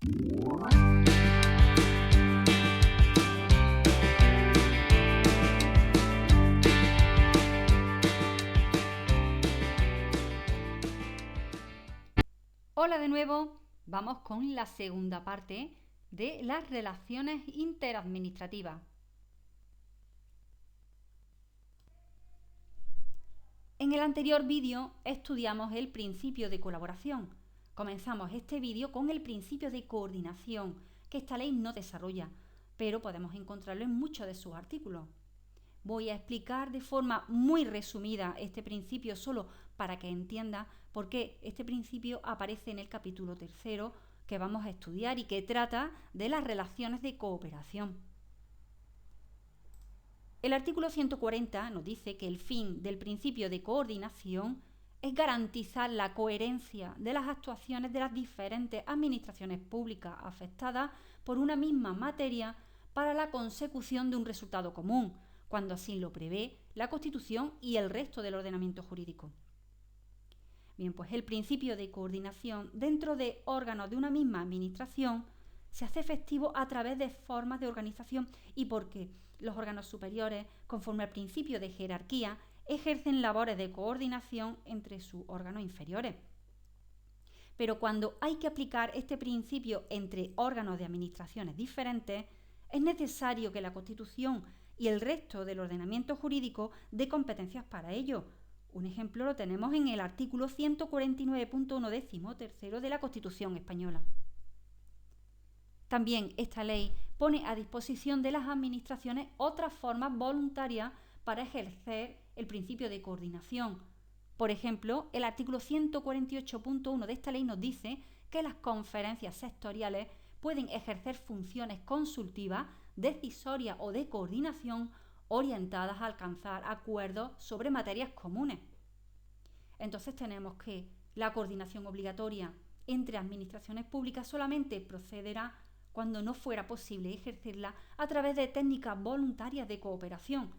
Hola de nuevo, vamos con la segunda parte de las relaciones interadministrativas. En el anterior vídeo estudiamos el principio de colaboración. Comenzamos este vídeo con el principio de coordinación, que esta ley no desarrolla, pero podemos encontrarlo en muchos de sus artículos. Voy a explicar de forma muy resumida este principio solo para que entienda por qué este principio aparece en el capítulo 3 que vamos a estudiar y que trata de las relaciones de cooperación. El artículo 140 nos dice que el fin del principio de coordinación es garantizar la coherencia de las actuaciones de las diferentes administraciones públicas afectadas por una misma materia para la consecución de un resultado común, cuando así lo prevé la Constitución y el resto del ordenamiento jurídico. Bien, pues el principio de coordinación dentro de órganos de una misma administración se hace efectivo a través de formas de organización y porque los órganos superiores, conforme al principio de jerarquía, ejercen labores de coordinación entre sus órganos inferiores. Pero cuando hay que aplicar este principio entre órganos de administraciones diferentes, es necesario que la Constitución y el resto del ordenamiento jurídico dé competencias para ello. Un ejemplo lo tenemos en el artículo 149.1 13º de la Constitución española. También esta ley pone a disposición de las administraciones otras formas voluntarias para ejercer el principio de coordinación. Por ejemplo, el artículo 148.1 de esta ley nos dice que las conferencias sectoriales pueden ejercer funciones consultivas, decisorias o de coordinación orientadas a alcanzar acuerdos sobre materias comunes. Entonces tenemos que la coordinación obligatoria entre administraciones públicas solamente procederá cuando no fuera posible ejercerla a través de técnicas voluntarias de cooperación.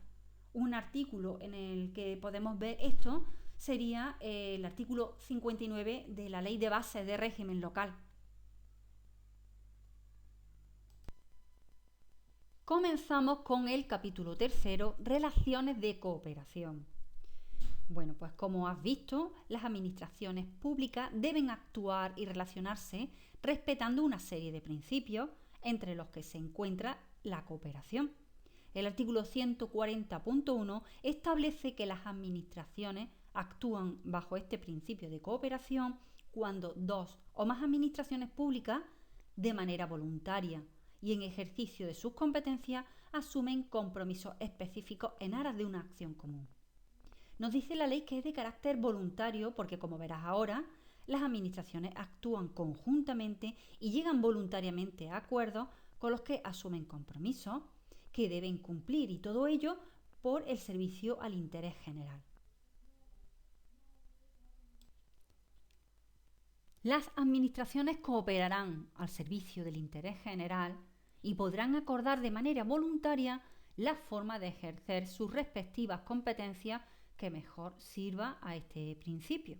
Un artículo en el que podemos ver esto sería el artículo 59 de la Ley de Bases de Régimen Local. Comenzamos con el capítulo 3, Relaciones de cooperación. Bueno, pues como has visto, las administraciones públicas deben actuar y relacionarse respetando una serie de principios, entre los que se encuentra la cooperación. El artículo 140.1 establece que las administraciones actúan bajo este principio de cooperación cuando dos o más administraciones públicas, de manera voluntaria y en ejercicio de sus competencias, asumen compromisos específicos en aras de una acción común. Nos dice la ley que es de carácter voluntario porque, como verás ahora, las administraciones actúan conjuntamente y llegan voluntariamente a acuerdos con los que asumen compromisos que deben cumplir, y todo ello por el servicio al interés general. Las administraciones cooperarán al servicio del interés general y podrán acordar de manera voluntaria la forma de ejercer sus respectivas competencias que mejor sirva a este principio.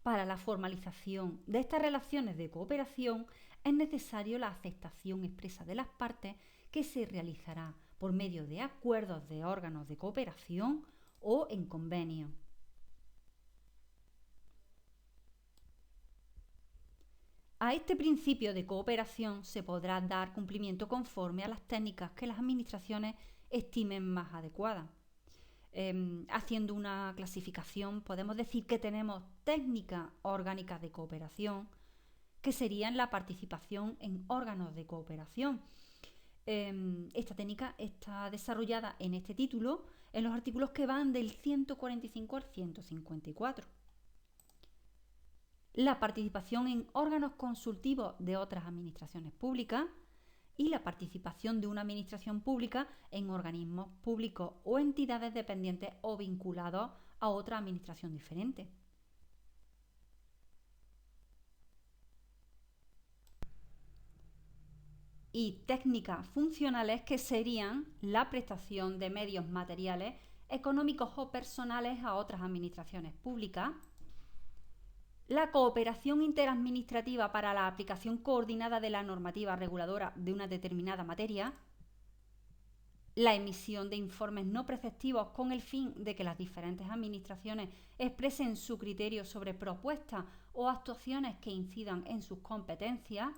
Para la formalización de estas relaciones de cooperación es necesario la aceptación expresa de las partes, que se realizará por medio de acuerdos de órganos de cooperación o en convenio. A este principio de cooperación se podrá dar cumplimiento conforme a las técnicas que las administraciones estimen más adecuadas. Haciendo una clasificación, podemos decir que tenemos técnicas orgánicas de cooperación, que serían la participación en órganos de cooperación. Esta técnica está desarrollada en este título en los artículos que van del 145 al 154. La participación en órganos consultivos de otras administraciones públicas y la participación de una administración pública en organismos públicos o entidades dependientes o vinculados a otra administración diferente. Y técnicas funcionales, que serían la prestación de medios materiales, económicos o personales a otras administraciones públicas, la cooperación interadministrativa para la aplicación coordinada de la normativa reguladora de una determinada materia, la emisión de informes no preceptivos con el fin de que las diferentes administraciones expresen su criterio sobre propuestas o actuaciones que incidan en sus competencias,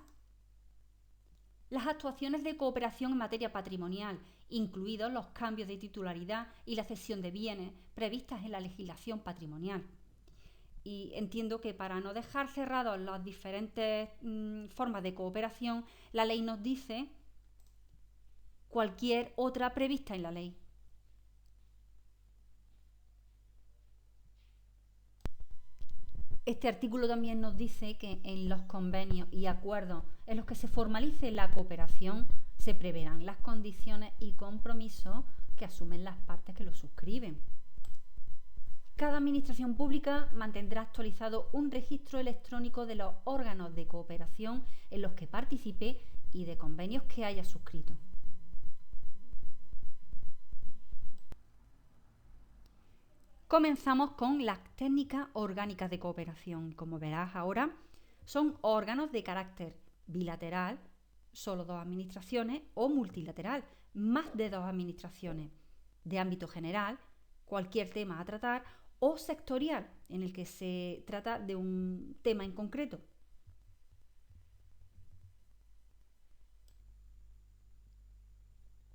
las actuaciones de cooperación en materia patrimonial, incluidos los cambios de titularidad y la cesión de bienes previstas en la legislación patrimonial. Y entiendo que para no dejar cerrados las diferentes formas de cooperación, la ley nos dice cualquier otra prevista en la ley. Este artículo también nos dice que en los convenios y acuerdos en los que se formalice la cooperación se preverán las condiciones y compromisos que asumen las partes que lo suscriben. Cada administración pública mantendrá actualizado un registro electrónico de los órganos de cooperación en los que participe y de convenios que haya suscrito. Comenzamos con las técnicas orgánicas de cooperación. Como verás ahora, son órganos de carácter bilateral, solo dos administraciones, o multilateral, más de dos administraciones, de ámbito general, cualquier tema a tratar, o sectorial, en el que se trata de un tema en concreto.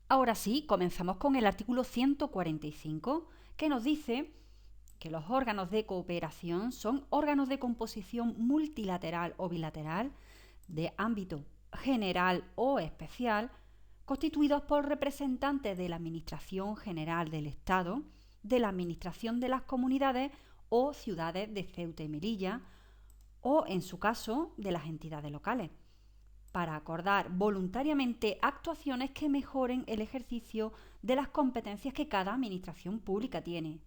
Ahora sí, comenzamos con el artículo 145, que nos dice que los órganos de cooperación son órganos de composición multilateral o bilateral, de ámbito general o especial, constituidos por representantes de la Administración General del Estado, de la Administración de las Comunidades o ciudades de Ceuta y Melilla, o, en su caso, de las entidades locales, para acordar voluntariamente actuaciones que mejoren el ejercicio de las competencias que cada administración pública tiene.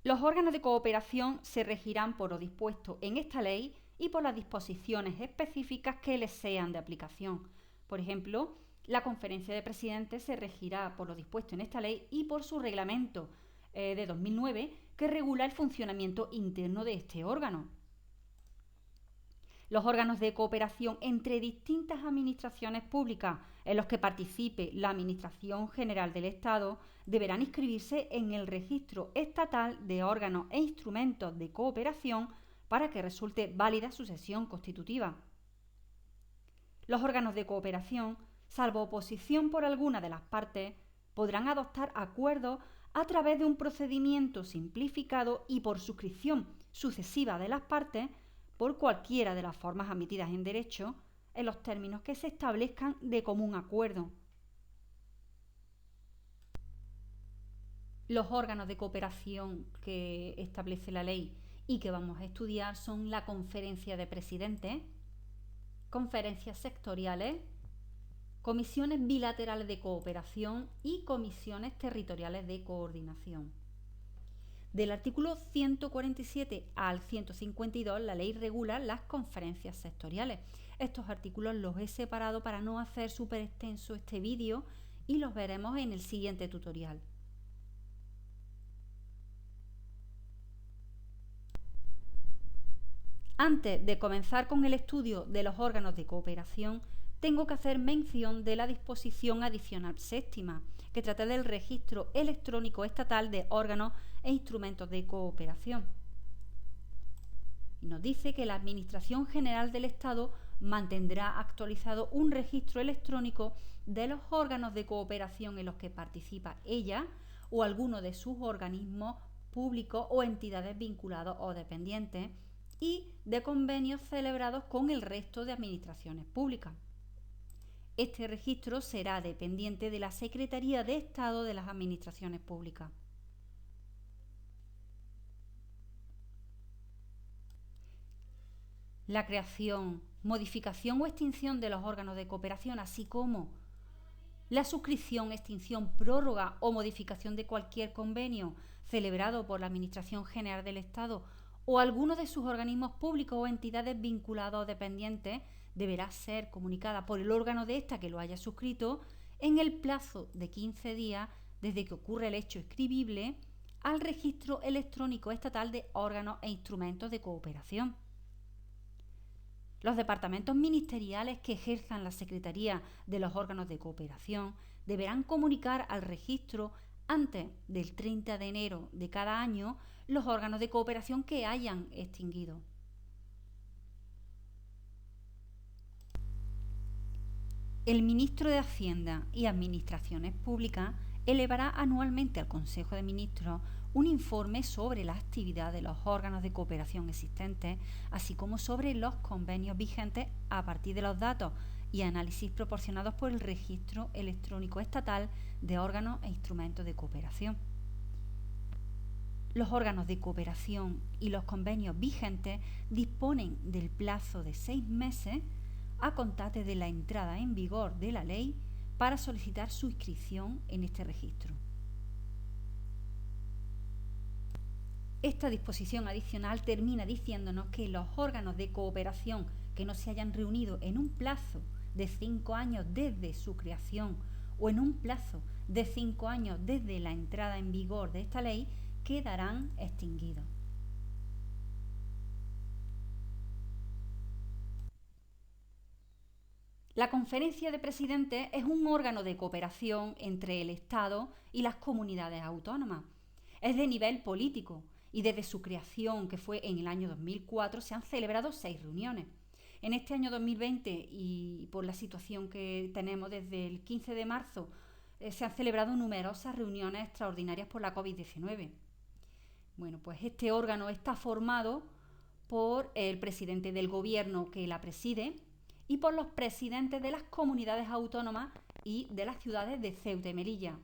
Los órganos de cooperación se regirán por lo dispuesto en esta ley y por las disposiciones específicas que les sean de aplicación. Por ejemplo, la Conferencia de Presidentes se regirá por lo dispuesto en esta ley y por su reglamento de 2009, que regula el funcionamiento interno de este órgano. Los órganos de cooperación entre distintas administraciones públicas en los que participe la Administración General del Estado deberán inscribirse en el Registro Estatal de Órganos e Instrumentos de Cooperación para que resulte válida su sesión constitutiva. Los órganos de cooperación, salvo oposición por alguna de las partes, podrán adoptar acuerdos a través de un procedimiento simplificado y por suscripción sucesiva de las partes por cualquiera de las formas admitidas en derecho en los términos que se establezcan de común acuerdo. Los órganos de cooperación que establece la ley y que vamos a estudiar son la Conferencia de Presidentes, conferencias sectoriales, comisiones bilaterales de cooperación y comisiones territoriales de coordinación. Del artículo 147 al 152, la ley regula las conferencias sectoriales. Estos artículos los he separado para no hacer súper extenso este vídeo y los veremos en el siguiente tutorial. Antes de comenzar con el estudio de los órganos de cooperación, tengo que hacer mención de la disposición adicional séptima, que trata del registro electrónico estatal de órganos e instrumentos de cooperación. Y nos dice que la Administración General del Estado mantendrá actualizado un registro electrónico de los órganos de cooperación en los que participa ella o alguno de sus organismos públicos o entidades vinculados o dependientes y de convenios celebrados con el resto de administraciones públicas. Este registro será dependiente de la Secretaría de Estado de las Administraciones Públicas. La creación, modificación o extinción de los órganos de cooperación, así como la suscripción, extinción, prórroga o modificación de cualquier convenio celebrado por la Administración General del Estado o alguno de sus organismos públicos o entidades vinculadas o dependientes deberá ser comunicada por el órgano de esta que lo haya suscrito en el plazo de 15 días desde que ocurre el hecho escribible, al Registro Electrónico Estatal de Órganos e Instrumentos de Cooperación. Los departamentos ministeriales que ejerzan la secretaría de los órganos de cooperación deberán comunicar al registro antes del 30 de enero de cada año los órganos de cooperación que hayan extinguido. El ministro de Hacienda y Administraciones Públicas elevará anualmente al Consejo de Ministros un informe sobre la actividad de los órganos de cooperación existentes, así como sobre los convenios vigentes a partir de los datos y análisis proporcionados por el Registro Electrónico Estatal de Órganos e Instrumentos de Cooperación. Los órganos de cooperación y los convenios vigentes disponen del plazo de 6 meses a contar desde la entrada en vigor de la ley para solicitar su inscripción en este registro. Esta disposición adicional termina diciéndonos que los órganos de cooperación que no se hayan reunido en un plazo de 5 años desde su creación o en un plazo de 5 años desde la entrada en vigor de esta ley quedarán extinguidos. La Conferencia de Presidentes es un órgano de cooperación entre el Estado y las comunidades autónomas. Es de nivel político y desde su creación, que fue en el año 2004, se han celebrado 6 reuniones. En este año 2020, y por la situación que tenemos desde el 15 de marzo, se han celebrado numerosas reuniones extraordinarias por la COVID-19. Bueno, pues este órgano está formado por el presidente del gobierno que la preside y por los presidentes de las comunidades autónomas y de las ciudades de Ceuta y Melilla.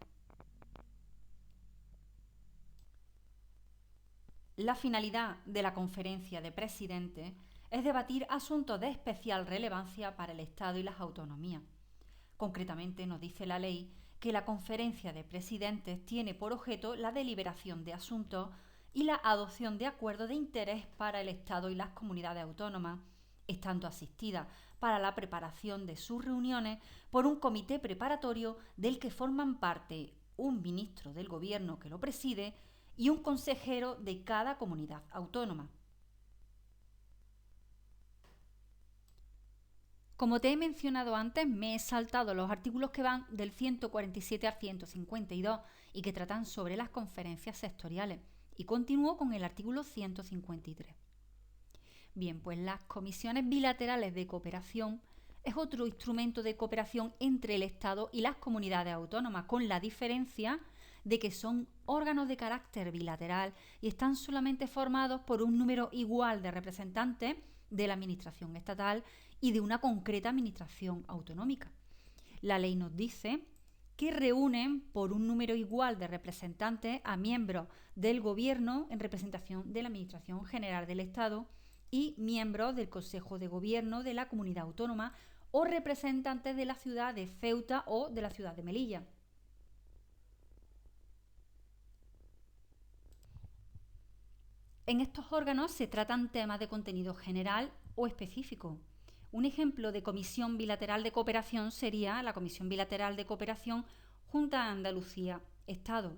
La finalidad de la conferencia de presidentes es debatir asuntos de especial relevancia para el Estado y las autonomías. Concretamente, nos dice la ley que la conferencia de presidentes tiene por objeto la deliberación de asuntos y la adopción de acuerdos de interés para el Estado y las comunidades autónomas, estando asistida para la preparación de sus reuniones por un comité preparatorio del que forman parte un ministro del Gobierno que lo preside y un consejero de cada comunidad autónoma. Como te he mencionado antes, me he saltado los artículos que van del 147 al 152 y que tratan sobre las conferencias sectoriales, y continúo con el artículo 153. Bien, pues las comisiones bilaterales de cooperación es otro instrumento de cooperación entre el Estado y las comunidades autónomas, con la diferencia de que son órganos de carácter bilateral y están solamente formados por un número igual de representantes de la administración estatal y de una concreta administración autonómica. La ley nos dice que reúnen por un número igual de representantes a miembros del Gobierno en representación de la Administración General del Estado y miembros del Consejo de Gobierno de la Comunidad Autónoma o representantes de la ciudad de Ceuta o de la ciudad de Melilla. En estos órganos se tratan temas de contenido general o específico. Un ejemplo de comisión bilateral de cooperación sería la Comisión Bilateral de Cooperación Junta de Andalucía, Estado.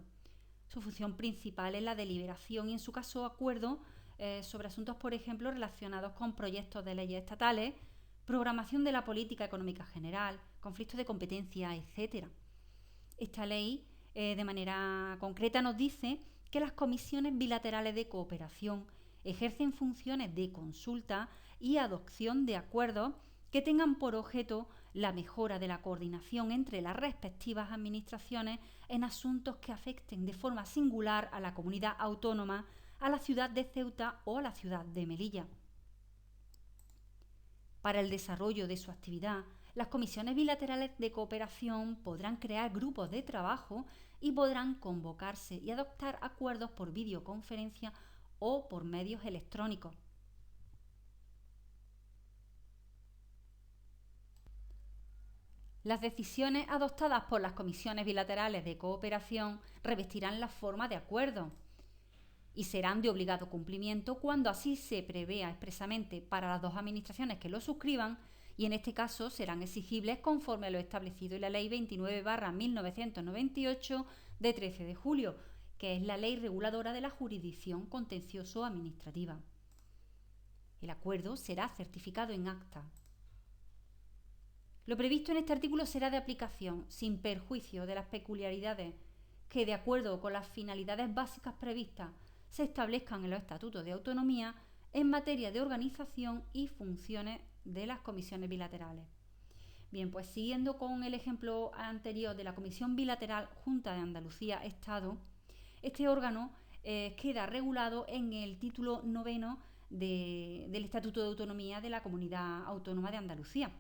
Su función principal es la deliberación y, en su caso, acuerdo sobre asuntos, por ejemplo, relacionados con proyectos de leyes estatales, programación de la política económica general, conflictos de competencia, etc. Esta ley, de manera concreta, nos dice que las comisiones bilaterales de cooperación ejercen funciones de consulta y adopción de acuerdos que tengan por objeto la mejora de la coordinación entre las respectivas administraciones en asuntos que afecten de forma singular a la comunidad autónoma, a la ciudad de Ceuta o a la ciudad de Melilla. Para el desarrollo de su actividad, las comisiones bilaterales de cooperación podrán crear grupos de trabajo y podrán convocarse y adoptar acuerdos por videoconferencia o por medios electrónicos. Las decisiones adoptadas por las comisiones bilaterales de cooperación revestirán la forma de acuerdo y serán de obligado cumplimiento cuando así se prevea expresamente para las dos administraciones que lo suscriban, y en este caso serán exigibles conforme a lo establecido en la Ley 29/1998 de 13 de julio, que es la ley reguladora de la jurisdicción contencioso-administrativa. El acuerdo será certificado en acta. Lo previsto en este artículo será de aplicación, sin perjuicio de las peculiaridades que, de acuerdo con las finalidades básicas previstas, se establezcan en los estatutos de autonomía en materia de organización y funciones de las comisiones bilaterales. Bien, pues siguiendo con el ejemplo anterior de la Comisión Bilateral Junta de Andalucía-Estado, este órgano queda regulado en el título 9 del Estatuto de Autonomía de la Comunidad Autónoma de Andalucía.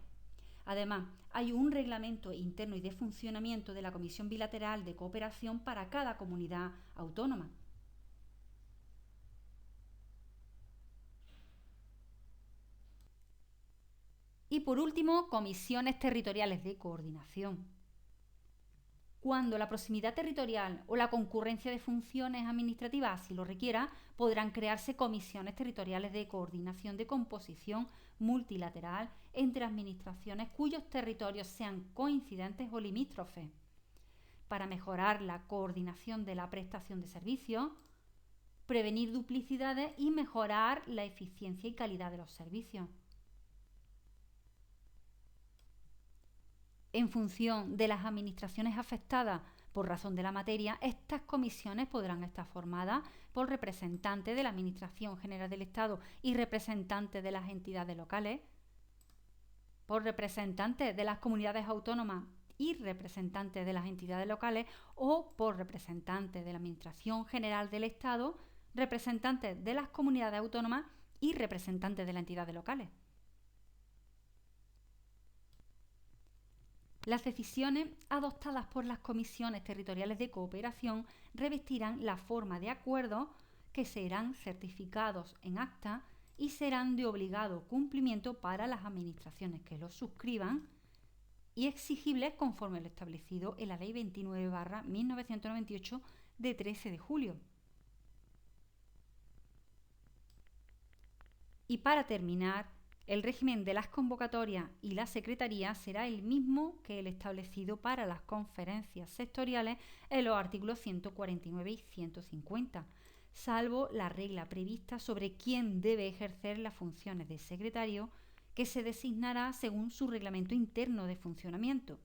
Además, hay un reglamento interno y de funcionamiento de la Comisión Bilateral de Cooperación para cada comunidad autónoma. Y por último, comisiones territoriales de coordinación. Cuando la proximidad territorial o la concurrencia de funciones administrativas así lo requiera, podrán crearse comisiones territoriales de coordinación de composición multilateral entre administraciones cuyos territorios sean coincidentes o limítrofes, para mejorar la coordinación de la prestación de servicios, prevenir duplicidades y mejorar la eficiencia y calidad de los servicios. En función de las administraciones afectadas por razón de la materia, estas comisiones podrán estar formadas por representantes de la Administración General del Estado y representantes de las entidades locales, por representantes de las comunidades autónomas y representantes de las entidades locales o por representantes de la Administración General del Estado, representantes de las comunidades autónomas y representantes de las entidades locales. Las decisiones adoptadas por las comisiones territoriales de cooperación revestirán la forma de acuerdos que serán certificados en acta y serán de obligado cumplimiento para las administraciones que los suscriban y exigibles conforme lo establecido en la Ley 29/1998 de 13 de julio. Y para terminar, el régimen de las convocatorias y la secretaría será el mismo que el establecido para las conferencias sectoriales en los artículos 149 y 150, salvo la regla prevista sobre quién debe ejercer las funciones de secretario, que se designará según su reglamento interno de funcionamiento.